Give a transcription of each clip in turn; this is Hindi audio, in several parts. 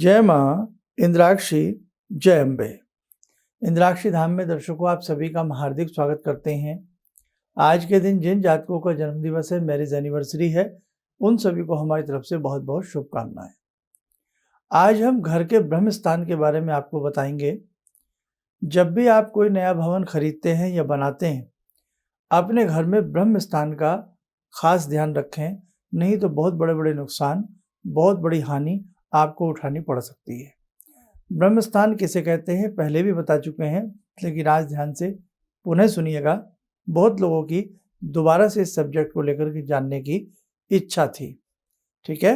जय माँ इंद्राक्षी, जय अम्बे। इंद्राक्षी धाम में दर्शकों आप सभी का हार्दिक स्वागत करते हैं। आज के दिन जिन जातकों का जन्मदिवस है, मैरिज एनिवर्सरी है, उन सभी को हमारी तरफ से बहुत बहुत शुभकामनाएं। आज हम घर के ब्रह्म स्थान के बारे में आपको बताएंगे। जब भी आप कोई नया भवन खरीदते हैं या बनाते हैं, अपने घर में ब्रह्म स्थान का खास ध्यान रखें, नहीं तो बहुत बड़े बड़े नुकसान, बहुत बड़ी हानि आपको उठानी पड़ सकती है। ब्रह्म स्थान किसे कहते हैं पहले भी बता चुके हैं, लेकिन आज ध्यान से पुनः सुनिएगा। बहुत लोगों की दोबारा से इस सब्जेक्ट को लेकर के जानने की इच्छा थी। ठीक है,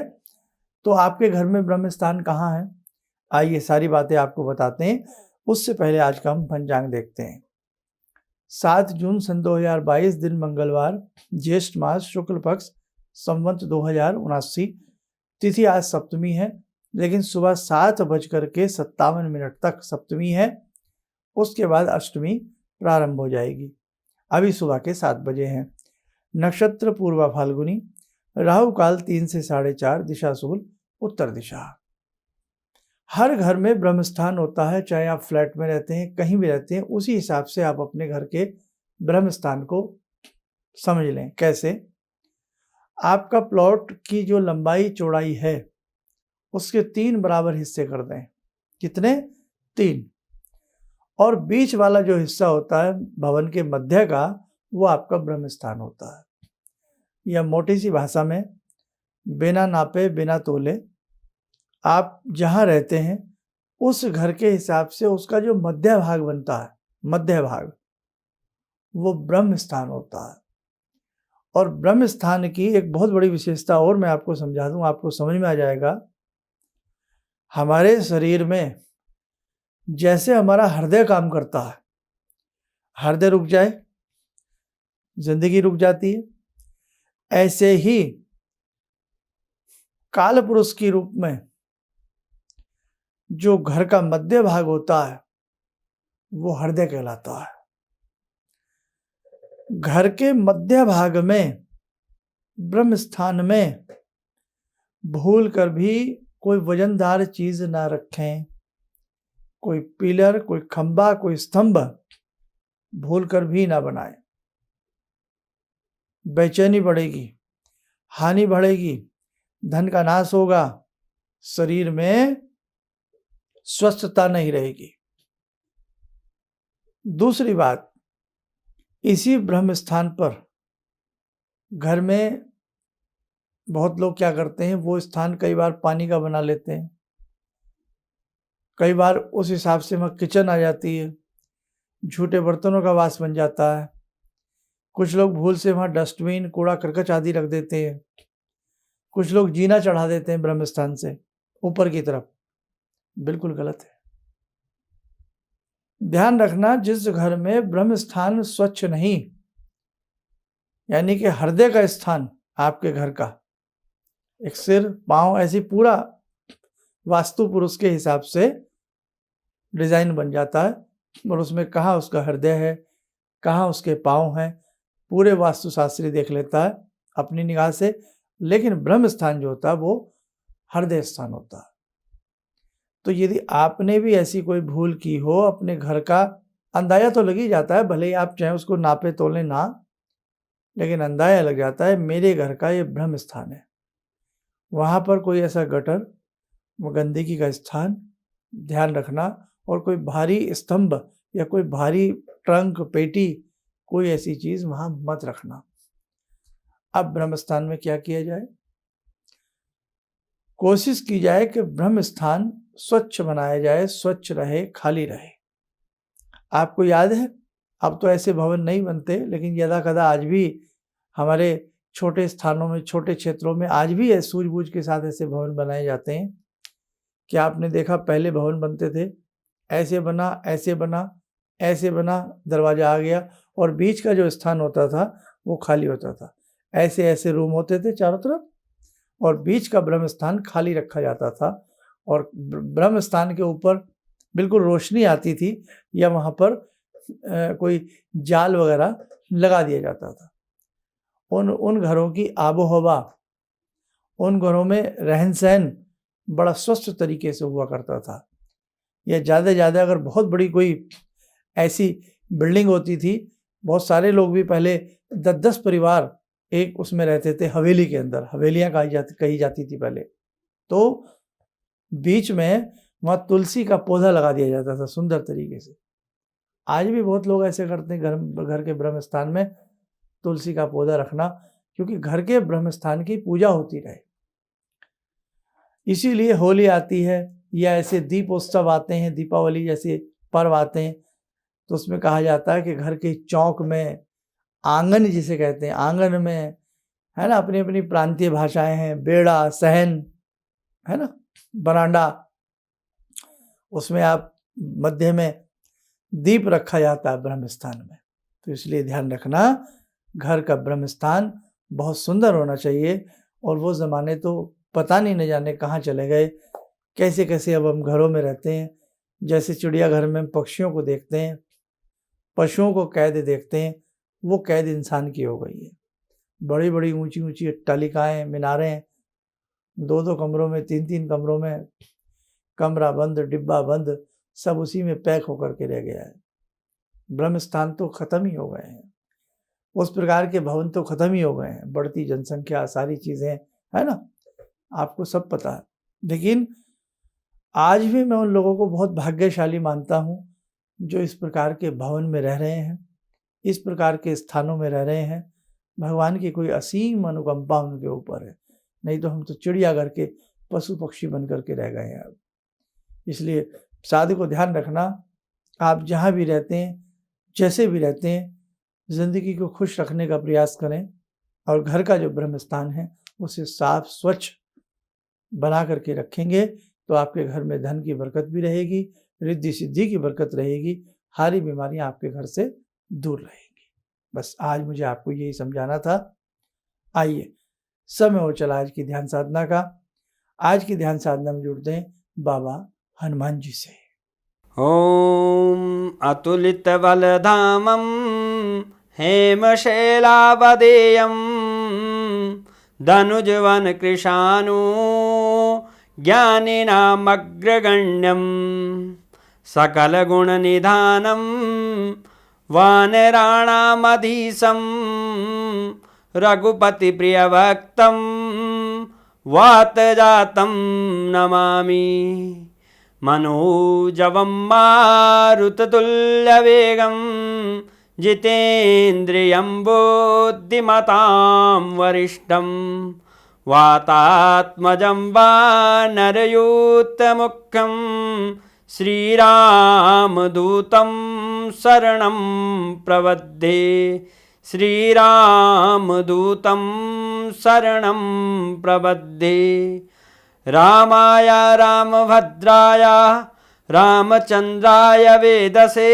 तो आपके घर में ब्रह्म स्थान कहाँ है, आइए सारी बातें आपको बताते हैं। उससे पहले आज का हम पंचांग देखते हैं। 7 जून सन 2022 दिन मंगलवार, ज्येष्ठ मास शुक्ल पक्ष, संवत 2079। तिथि आज सप्तमी है, लेकिन सुबह 7:57 तक सप्तमी है। उसके बाद अष्टमी प्रारंभ हो जाएगी। अभी सुबह के 7 बजे हैं। नक्षत्र पूर्वा फाल्गुनी, राहु काल 3 से 4:30, दिशा शूल उत्तर दिशा। हर घर में ब्रह्म स्थान होता है, चाहे आप फ्लैट में रहते हैं, कहीं भी रहते हैं, उसी हिसाब से आप अपने घर के ब्रह्म स्थान को समझ लें। कैसे? आपका प्लॉट की जो लंबाई चौड़ाई है, उसके 3 बराबर हिस्से कर दें। कितने? 3। और बीच वाला जो हिस्सा होता है भवन के मध्य का, वो आपका ब्रह्म स्थान होता है। या मोटी सी भाषा में, बिना नापे बिना तोले आप जहाँ रहते हैं उस घर के हिसाब से उसका जो मध्य भाग बनता है, मध्य भाग, वो ब्रह्म स्थान होता है। और ब्रह्म स्थान की एक बहुत बड़ी विशेषता और मैं आपको समझा दूं, आपको समझ में आ जाएगा। हमारे शरीर में जैसे हमारा हृदय काम करता है, हृदय रुक जाए जिंदगी रुक जाती है, ऐसे ही काल पुरुष की रूप में जो घर का मध्य भाग होता है वो हृदय कहलाता है। घर के मध्य भाग में ब्रह्म स्थान में भूल कर भी कोई वजनदार चीज ना रखें। कोई पिलर, कोई खंबा, कोई स्तंभ भूल कर भी ना बनाएं। बेचैनी बढ़ेगी, हानि बढ़ेगी, धन का नाश होगा, शरीर में स्वस्थता नहीं रहेगी। दूसरी बात, इसी ब्रह्म स्थान पर घर में बहुत लोग क्या करते हैं, वो स्थान कई बार पानी का बना लेते हैं, कई बार उस हिसाब से वहाँ किचन आ जाती है, झूठे बर्तनों का वास बन जाता है। कुछ लोग भूल से वहाँ डस्टबिन, कूड़ा करकट आदि रख देते हैं। कुछ लोग जीना चढ़ा देते हैं ब्रह्म स्थान से ऊपर की तरफ, बिल्कुल गलत है। ध्यान रखना, जिस घर में ब्रह्म स्थान स्वच्छ नहीं, यानी कि हृदय का स्थान आपके घर का, एक सिर, पांव, ऐसी पूरा वास्तु पुरुष के हिसाब से डिजाइन बन जाता है, और उसमें कहाँ उसका हृदय है, कहाँ उसके पांव हैं, पूरे वास्तुशास्त्री देख लेता है अपनी निगाह से। लेकिन ब्रह्म स्थान जो होता है वो हृदय स्थान होता है। तो यदि आपने भी ऐसी कोई भूल की हो, अपने घर का अंदाजा तो लग ही जाता है, भले ही आप चाहे उसको नापे तोले ना, लेकिन अंदाजा लग जाता है मेरे घर का ये ब्रह्म स्थान है। वहाँ पर कोई ऐसा गटर, गंदगी का स्थान ध्यान रखना, और कोई भारी स्तंभ या कोई भारी ट्रंक, पेटी, कोई ऐसी चीज वहां मत रखना। अब ब्रह्म स्थान में क्या किया जाए? कोशिश की जाए कि ब्रह्म स्थान स्वच्छ बनाया जाए, स्वच्छ रहे, खाली रहे। आपको याद है, अब तो ऐसे भवन नहीं बनते, लेकिन यदा कदा आज भी हमारे छोटे स्थानों में, छोटे क्षेत्रों में आज भी सूझबूझ के साथ ऐसे भवन बनाए जाते हैं। क्या आपने देखा, पहले भवन बनते थे, ऐसे बना, ऐसे बना, ऐसे बना, दरवाजा आ गया, और बीच का जो स्थान होता था वो खाली होता था। ऐसे ऐसे रूम होते थे चारों तरफ, और बीच का ब्रह्म स्थान खाली रखा जाता था, और ब्रह्म स्थान के ऊपर बिल्कुल रोशनी आती थी, या वहाँ पर कोई जाल वगैरह लगा दिया जाता था। उन घरों की आबो हवा, उन घरों में रहन सहन बड़ा स्वस्थ तरीके से हुआ करता था। या ज़्यादा से ज़्यादा अगर बहुत बड़ी कोई ऐसी बिल्डिंग होती थी, बहुत सारे लोग भी पहले 10-10 परिवार एक उसमें रहते थे, हवेली के अंदर, हवेलियाँ कही जाती थी पहले। तो बीच में वहाँ तुलसी का पौधा लगा दिया जाता था सुंदर तरीके से। आज भी बहुत लोग ऐसे करते हैं, घर के ब्रह्म स्थान में तुलसी का पौधा रखना, क्योंकि घर के ब्रह्म स्थान की पूजा होती रहे। इसीलिए होली आती है या ऐसे दीपोत्सव आते हैं, दीपावली जैसे पर्व आते हैं, तो उसमें कहा जाता है कि घर के चौक में, आंगन जिसे कहते हैं, आंगन में, है ना, अपनी अपनी प्रांतीय भाषाएं हैं, बेड़ा, सहन, है ना, बरांडा, उसमें आप मध्य में दीप रखा जाता है ब्रह्म स्थान में। तो इसलिए ध्यान रखना, घर का ब्रह्म स्थान बहुत सुंदर होना चाहिए। और वो ज़माने तो पता नहीं न जाने कहाँ चले गए, कैसे कैसे अब हम घरों में रहते हैं। जैसे चिड़ियाघर में पक्षियों को देखते हैं, पशुओं को कैद देखते हैं, वो कैद इंसान की हो गई है। बड़ी बड़ी ऊंची ऊंची अट्टालिकाएँ, मीनारें, 2-2 कमरों में, 3-3 कमरों में, कमरा बंद, डिब्बा बंद, सब उसी में पैक होकर के रह गया है। ब्रह्म स्थान तो खत्म ही हो गए हैं, उस प्रकार के भवन तो खत्म ही हो गए हैं। बढ़ती जनसंख्या, सारी चीज़ें, है ना, आपको सब पता है। लेकिन आज भी मैं उन लोगों को बहुत भाग्यशाली मानता हूँ जो इस प्रकार के भवन में रह रहे हैं, इस प्रकार के स्थानों में रह रहे हैं। भगवान की कोई असीम अनुकंपा उनके ऊपर है, नहीं तो हम तो चिड़ियाघर के पशु पक्षी बन करके रह गए हैं अब। इसलिए साधु को ध्यान रखना, आप जहाँ भी रहते हैं, जैसे भी रहते हैं, ज़िंदगी को खुश रखने का प्रयास करें। और घर का जो ब्रह्म स्थान है उसे साफ स्वच्छ बना करके रखेंगे तो आपके घर में धन की बरकत भी रहेगी, रिद्धि सिद्धि की बरकत रहेगी, सारी बीमारियां आपके घर से दूर रहेंगी। बस आज मुझे आपको यही समझाना था। आइए, समय हो चला आज की ध्यान साधना का। आज की ध्यान साधना में जुड़ते हैं बाबा हनुमान जी से। ॐ अतुलितबलधामं हेमशैलावदेयं धनुजवनकृशानु ज्ञानिनामग्रगण्यं सकलगुणनिधानं वानराणामधीशं रघुपतिप्रियभक्तं वातजातं नमामि। मनोजवं मारुततुल्यवेगं जितेन्द्रियं बुद्धिमतां वरिष्ठं वातात्मजं वानरयूथमुख्यं श्रीरामदूतं शरणं प्रपद्ये। श्रीरामदूतं शरणं प्रपद्ये। रामाय रामभद्राय रामचन्द्राय वेदसे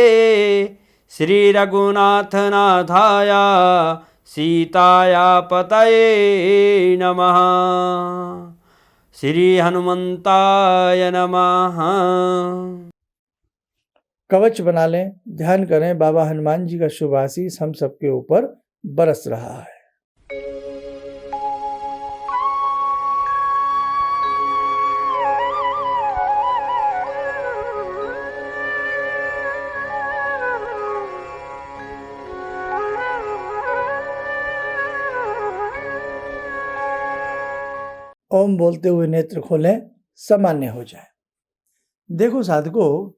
श्रीरघुनाथनाथाय सीताया पतये नमः। श्री हनुमंताय नमः। कवच बना लें, ध्यान करें, बाबा हनुमान जी का शुभ आशीष हम सबके ऊपर बरस रहा है। ओम बोलते हुए नेत्र खोलें, सामान्य हो जाए। देखो साधकों,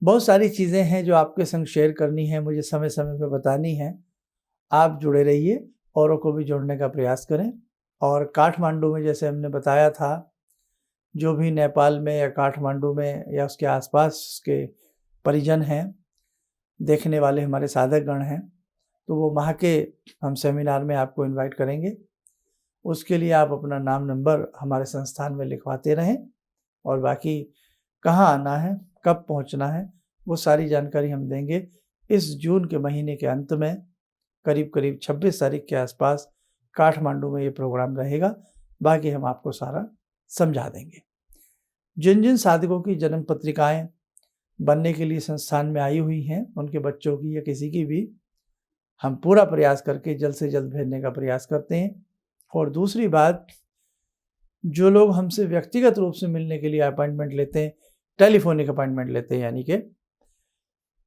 बहुत सारी चीज़ें हैं जो आपके संग शेयर करनी है, मुझे समय समय पर बतानी है। आप जुड़े रहिए, औरों को भी जोड़ने का प्रयास करें। और काठमांडू में जैसे हमने बताया था, जो भी नेपाल में या काठमांडू में या उसके आसपास के परिजन हैं, देखने वाले हमारे साधकगण हैं, तो वो वहाँ के हम सेमिनार में आपको इनवाइट करेंगे। उसके लिए आप अपना नाम नंबर हमारे संस्थान में लिखवाते रहें, और बाकी कहाँ आना है, कब पहुँचना है, वो सारी जानकारी हम देंगे। इस जून के महीने के अंत में करीब 26 तारीख के आसपास काठमांडू में ये प्रोग्राम रहेगा। बाकी हम आपको सारा समझा देंगे। जिन जिन साधकों की जन्म पत्रिकाएँ बनने के लिए संस्थान में आई हुई हैं, उनके बच्चों की या किसी की भी, हम पूरा प्रयास करके जल्द से जल्द भेजने का प्रयास करते हैं। और दूसरी बात, जो लोग हमसे व्यक्तिगत रूप से मिलने के लिए अपॉइंटमेंट लेते हैं, टेलीफोनिक अपॉइंटमेंट लेते हैं यानी कि,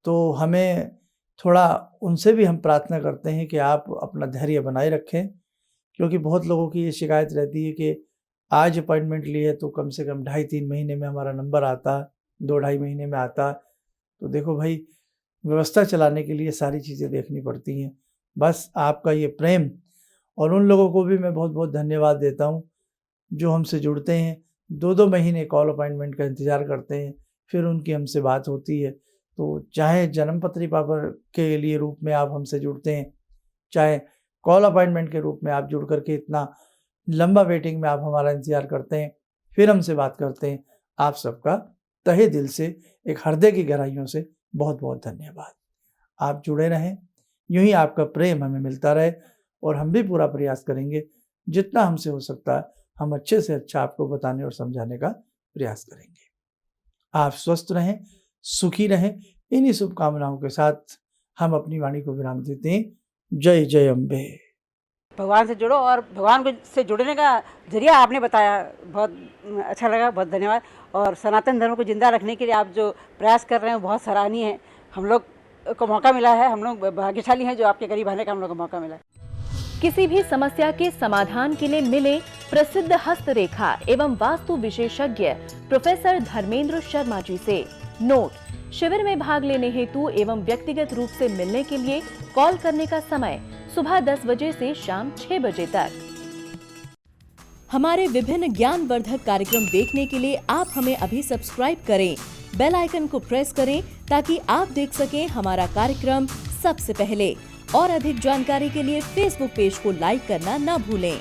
तो हमें थोड़ा उनसे भी हम प्रार्थना करते हैं कि आप अपना धैर्य बनाए रखें, क्योंकि बहुत लोगों की ये शिकायत रहती है कि आज अपॉइंटमेंट लिए तो कम से कम 2.5-3 महीने में हमारा नंबर आता, 2-2.5 महीने में आता। तो देखो भाई, व्यवस्था चलाने के लिए सारी चीज़ें देखनी पड़ती हैं। बस आपका ये प्रेम, और उन लोगों को भी मैं बहुत बहुत धन्यवाद देता हूँ जो हमसे जुड़ते हैं, 2-2 महीने कॉल अपॉइंटमेंट का इंतज़ार करते हैं, फिर उनकी हमसे बात होती है। तो चाहे जन्मपत्री पेपर के लिए रूप में आप हमसे जुड़ते हैं, चाहे कॉल अपॉइंटमेंट के रूप में आप जुड़ करके इतना लंबा वेटिंग में आप हमारा इंतज़ार करते हैं, फिर हमसे बात करते हैं, आप सबका तहे दिल से, एक हृदय की गहराइयों से बहुत बहुत धन्यवाद। आप जुड़े रहें, यूँ ही आपका प्रेम हमें मिलता रहे, और हम भी पूरा प्रयास करेंगे, जितना हमसे हो सकता है हम अच्छे से अच्छा आपको बताने और समझाने का प्रयास करेंगे। आप स्वस्थ रहें, सुखी रहें, इन्हीं शुभकामनाओं के साथ हम अपनी वाणी को विराम देते हैं। जय जय अम्बे। भगवान से जुड़ो, और भगवान से जुड़ने का जरिया आपने बताया, बहुत अच्छा लगा, बहुत धन्यवाद। और सनातन धर्म को जिंदा रखने के लिए आप जो प्रयास कर रहे हैं बहुत सराहनीय है। हम लोग को मौका मिला है, हम लोग भाग्यशाली हैं जो आपके करीब आने का हम लोग को मौका मिला है। किसी भी समस्या के समाधान के लिए मिले प्रसिद्ध हस्तरेखा एवं वास्तु विशेषज्ञ प्रोफेसर धर्मेंद्र शर्मा जी से। नोट: शिविर में भाग लेने हेतु एवं व्यक्तिगत रूप से मिलने के लिए कॉल करने का समय सुबह 10 बजे से शाम 6 बजे तक। हमारे विभिन्न ज्ञानवर्धक कार्यक्रम देखने के लिए आप हमें अभी सब्सक्राइब करें, बेल आइकन को प्रेस करें ताकि आप देख सकें हमारा कार्यक्रम सबसे पहले। और अधिक जानकारी के लिए फेसबुक पेज को लाइक करना न भूलें।